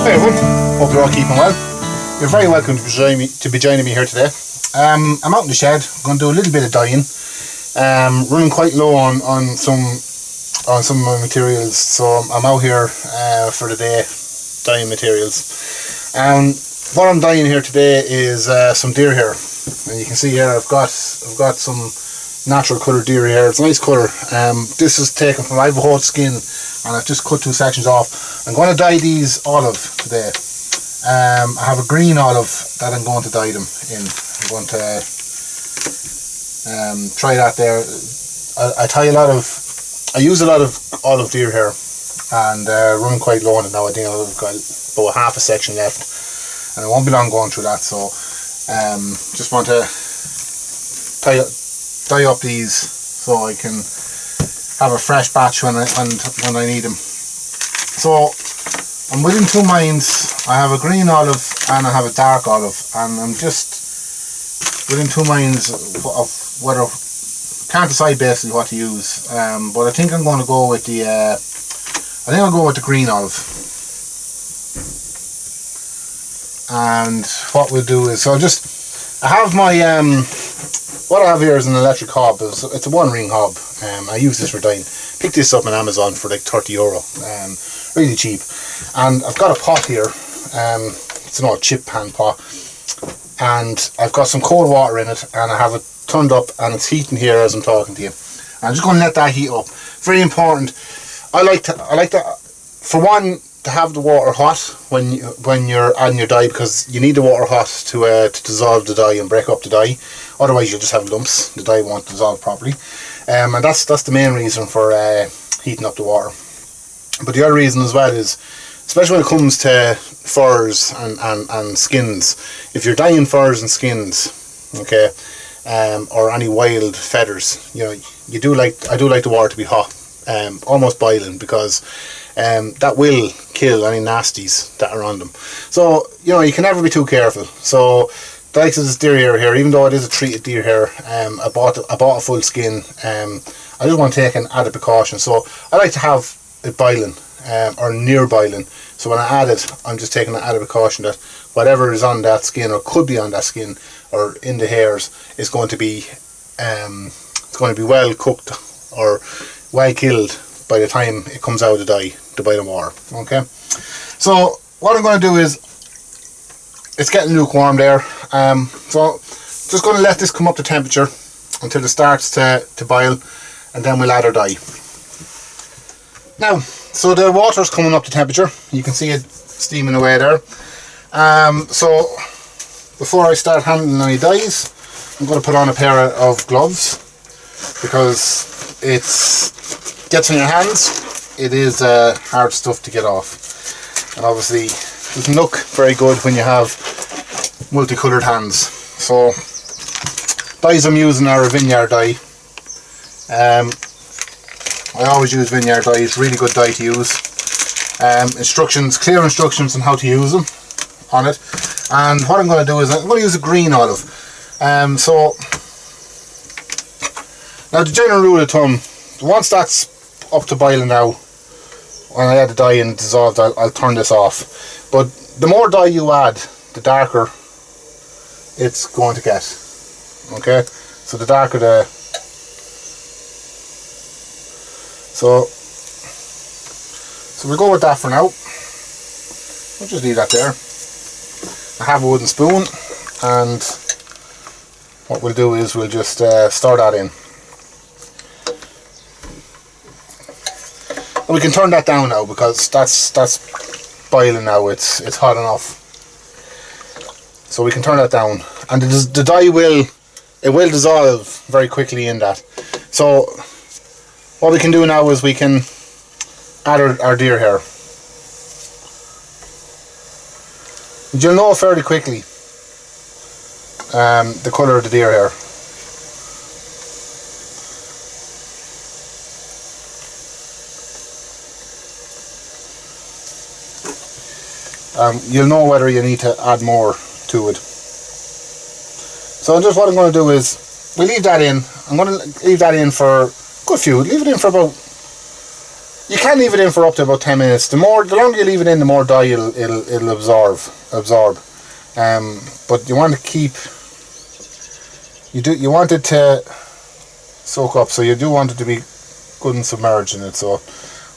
Hey everyone, hope you're all keeping well. You're very welcome to be joining me here today. I'm out in the shed, going to do a little bit of dyeing. Running quite low on some of my materials, so I'm out here for the day dyeing materials. What I'm dyeing here today is some deer hair, and you can see here I've got some natural coloured deer hair. It's a nice colour. This is taken from, I have a whole skin and I've just cut two sections off. I'm going to dye these olive today. I have a green olive that I'm going to dye them in. I'm going to try that there. I use a lot of olive deer hair, and running quite low on it now. I think I've got about half a section left, and it won't be long going through that. So just want to dye up these so I can have a fresh batch when I need them. So I'm within two minds. I have a green olive and I have a dark olive, and I'm just within two minds of whether, can't decide basically what to use. But I think I'm going to go with the I'll go with the green olive. And what we'll do is, I have my what I have here is an electric hob. It's a one ring hob. I use this for dyeing. Picked this up on Amazon for like €30. Really cheap. And I've got a pot here. It's an old chip pan pot. And I've got some cold water in it, and I have it turned up and it's heating here as I'm talking to you. I'm just going to let that heat up. Very important. I like to, for one, to have the water hot when you're adding your dye, because you need the water hot to dissolve the dye and break up the dye. Otherwise you'll just have lumps. The dye won't dissolve properly, and that's the main reason for heating up the water. But the other reason as well is, especially when it comes to furs and skins, if you're dyeing furs and skins, okay, or any wild feathers, you know, I do like the water to be hot, almost boiling, because that will kill any nasties that are on them. So, you know, you can never be too careful. So the likes of this deer hair here, even though it is a treated deer hair, I bought a full skin. I just want to take an added precaution. So I like to have it boiling, or near boiling. So when I add it, I'm just taking an added precaution that whatever is on that skin, or could be on that skin, or in the hairs, is going to be well cooked or well killed by the time it comes out of the boiling water. Okay, so what I'm going to do is, it's getting lukewarm there, so just going to let this come up to temperature until it starts to boil, and then we'll add our dye. Now, so the water's coming up to temperature. You can see it steaming away there. So before I start handling any dyes, I'm going to put on a pair of gloves, because it gets in your hands. It is hard stuff to get off, and obviously it doesn't look very good when you have multicoloured hands. So dyes I'm using are a vineyard dye. I always use vineyard dye. It's really good dye to use. Clear instructions on how to use them on it. And what I'm going to do is, I'm going to use a green olive. So now the general rule of thumb, once that's up to boiling now, when I add the dye and dissolved, I'll turn this off. But the more dye you add, the darker it's going to get. Okay, so the darker the, so we'll go with that for now. We'll just leave that there. I have a wooden spoon, and what we'll do is we'll just stir that in. And we can turn that down now, because that's boiling now. It's hot enough. So we can turn that down, and the dye will dissolve very quickly in that. So what we can do now is we can add our deer hair. You'll know fairly quickly the colour of the deer hair. You'll know whether you need to add more to it. So just what I'm going to do is, we leave that in. I'm going to leave that in for a good few. Leave it in for about You can leave it in for up to about 10 minutes. The longer you leave it in, the more dye it'll absorb. But you want to keep, you want it to soak up, so you do want it to be good and submerged in it. So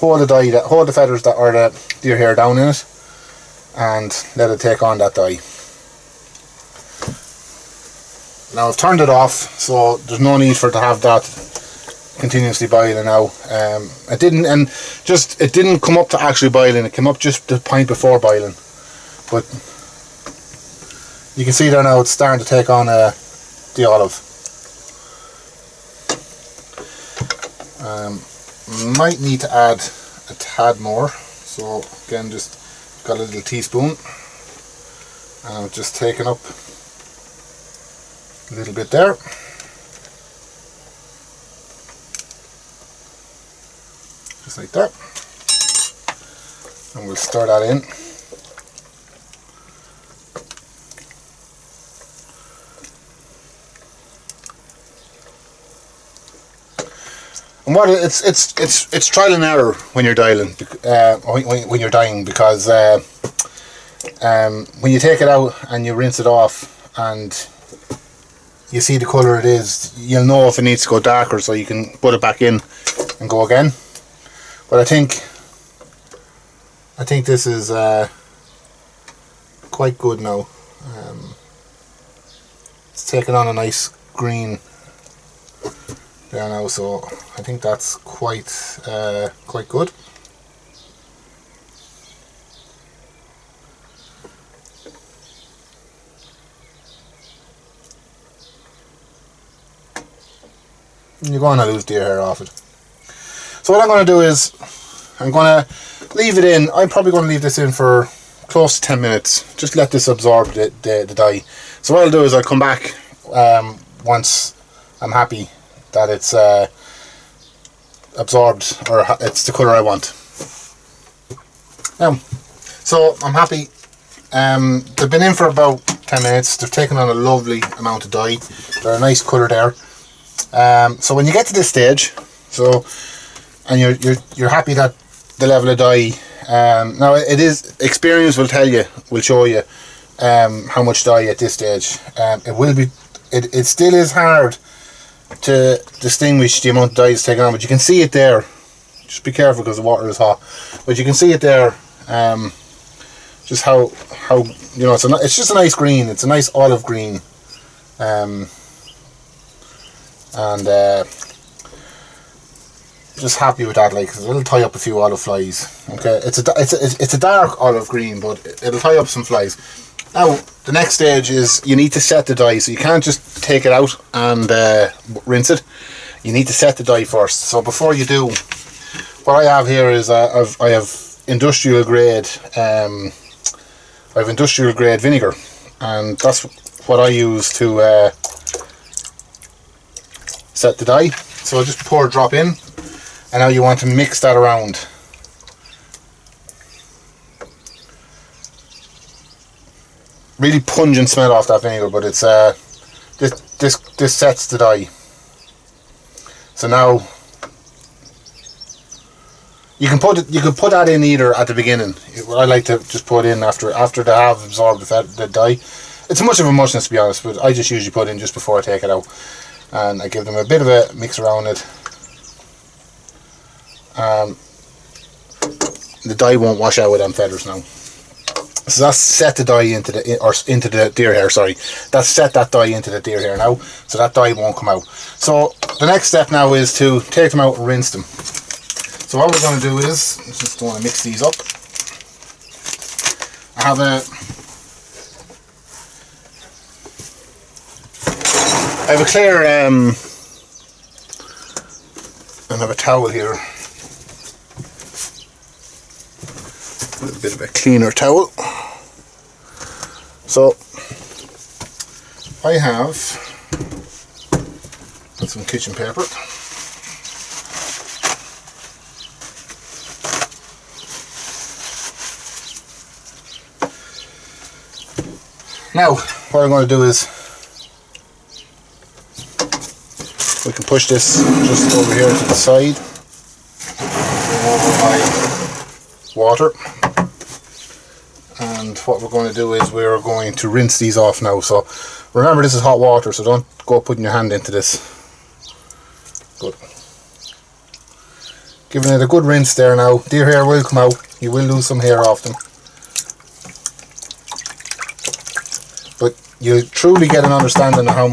hold the feathers or the deer hair down in it, and let it take on that dye. Now I've turned it off, so there's no need for it to have that continuously boiling now. It didn't come up to actually boiling. It came up just the point before boiling, but you can see there now it's starting to take on the olive. Might need to add a tad more, so again just got a little teaspoon, and I'm just taking up a little bit there. Just like that. And we'll stir that in. And what it's trial and error when you're dyeing, when you're dyeing, because when you take it out and you rinse it off and you see the colour it is, you'll know if it needs to go darker, so you can put it back in and go again. But I think this is quite good now. It's taken on a nice green there now, so I think that's quite good. You're going to lose deer hair off it. So what I'm going to do is I'm going to leave it in. I'm probably going to leave this in for close to 10 minutes. Just let this absorb the dye. So what I'll do is I'll come back once I'm happy that it's absorbed, or it's the colour I want. Now, so I'm happy. They've been in for about 10 minutes. They've taken on a lovely amount of dye. They're a nice colour there. So when you get to this stage, and you're happy that the level of dye, now it is, experience will show you how much dye at this stage. It still is hard to distinguish the amount of dye it's taken on, but you can see it there. Just be careful because the water is hot, but you can see it there. Just how you know, it's just a nice green. It's a nice olive green. Just happy with that, like, cause it'll tie up a few olive flies. Okay, it's a dark olive green, but it'll tie up some flies. Now the next stage is you need to set the dye, so you can't just take it out and rinse it. You need to set the dye first. So before you do, what I have here is I have industrial grade vinegar, and that's what I use to set the dye. So I'll just pour a drop in, and now you want to mix that around. Really pungent smell off that vinegar, but it's this sets the dye. So now you can put that in either at the beginning. I like to just put in after they have absorbed the dye. It's much of a muchness, to be honest, but I just usually put in just before I take it out, and I give them a bit of a mix around it. The dye won't wash out with them feathers now. So that's set the dye into the deer hair. Sorry, that's set that dye into the deer hair now, so that dye won't come out. So the next step now is to take them out and rinse them. So what we're going to do is just want to mix these up. I have a clear I have a towel here. A bit of a cleaner towel. So I have some kitchen paper. Now what I'm going to do is we can push this just over here to the side. water. And what we're going to do is we're going to rinse these off now. So remember, this is hot water, so don't go putting your hand into this. Good. Giving it a good rinse there now. Deer hair will come out. You will lose some hair off them. But you truly get an understanding of how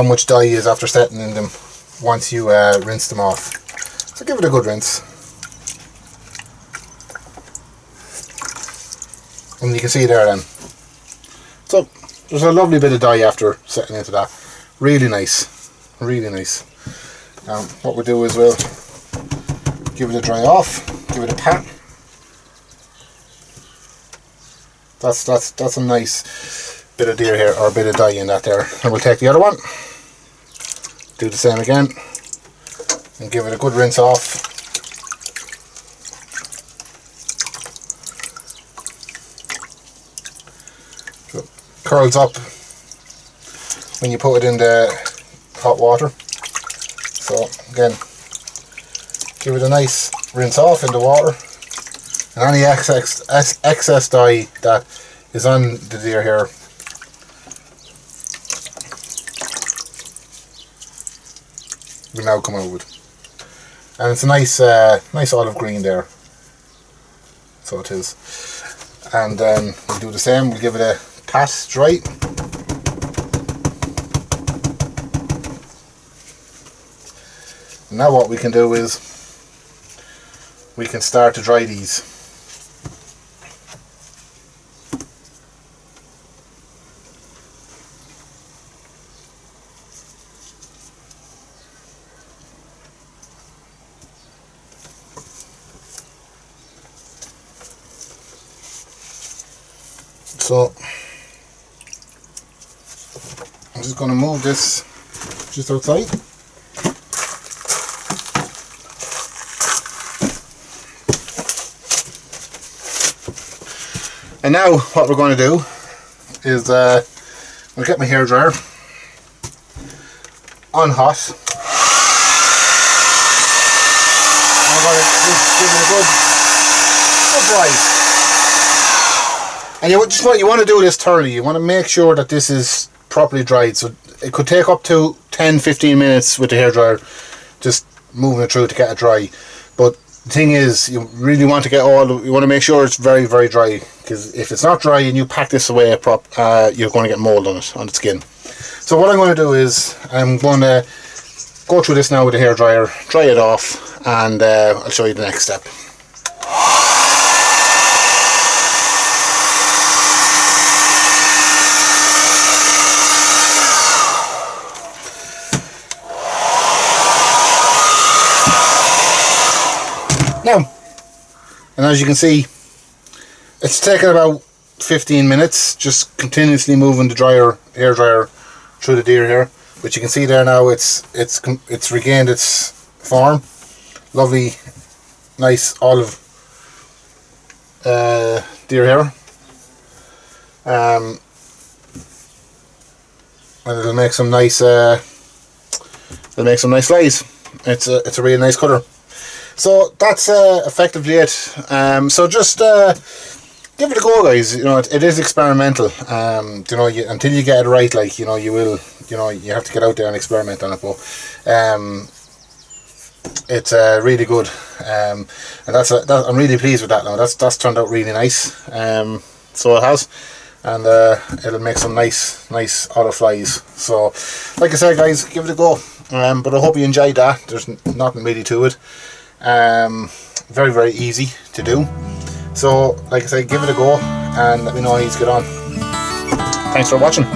much dye is after setting in them once you rinse them off. So give it a good rinse. And you can see there then. So there's a lovely bit of dye after setting into that. Really nice. Really nice. What we'll do is we'll give it a dry off, give it a pat. That's a nice bit of deer hair or a bit of dye in that there. And we'll take the other one, do the same again, and give it a good rinse off. So it curls up when you put it in the hot water. So again, give it a nice rinse off in the water, and any excess dye that is on the deer hair will now come out. And it's a nice nice olive green there, so it is. And then we'll do the same, we'll give it a pat dry. Now what we can do is we can start to dry these. So I'm just going to move this just outside. And now what we're going to do is I'll get my hairdryer on hot. I'm going to just give it a good dry. And you want to do this thoroughly. You want to make sure that this is properly dried. So it could take up to 10-15 minutes with the hairdryer, just moving it through to get it dry. But the thing is, you really want to you want to make sure it's very, very dry, because if it's not dry and you pack this away you're going to get mold on the skin. So what I'm going to do is I'm going to go through this now with the hairdryer, dry it off, and I'll show you the next step. Now, and as you can see, it's taken about 15 minutes, just continuously moving the hairdryer through the deer hair. But you can see there now it's regained its form. Lovely, nice olive deer hair, and it'll make some nice slides. It's a really nice colour. So that's effectively it. So just give it a go, guys. You know, it is experimental. You know, until you get it right, like, you know, you have to get out there and experiment on it. But it's really good. And I'm really pleased with that now. That's turned out really nice. So it has, and it'll make some nice olive flies. So, like I said, guys, give it a go. But I hope you enjoyed that. There's nothing really to it. Very, very easy to do. So like I say, give it a go and let me know how you get on. Thanks for watching.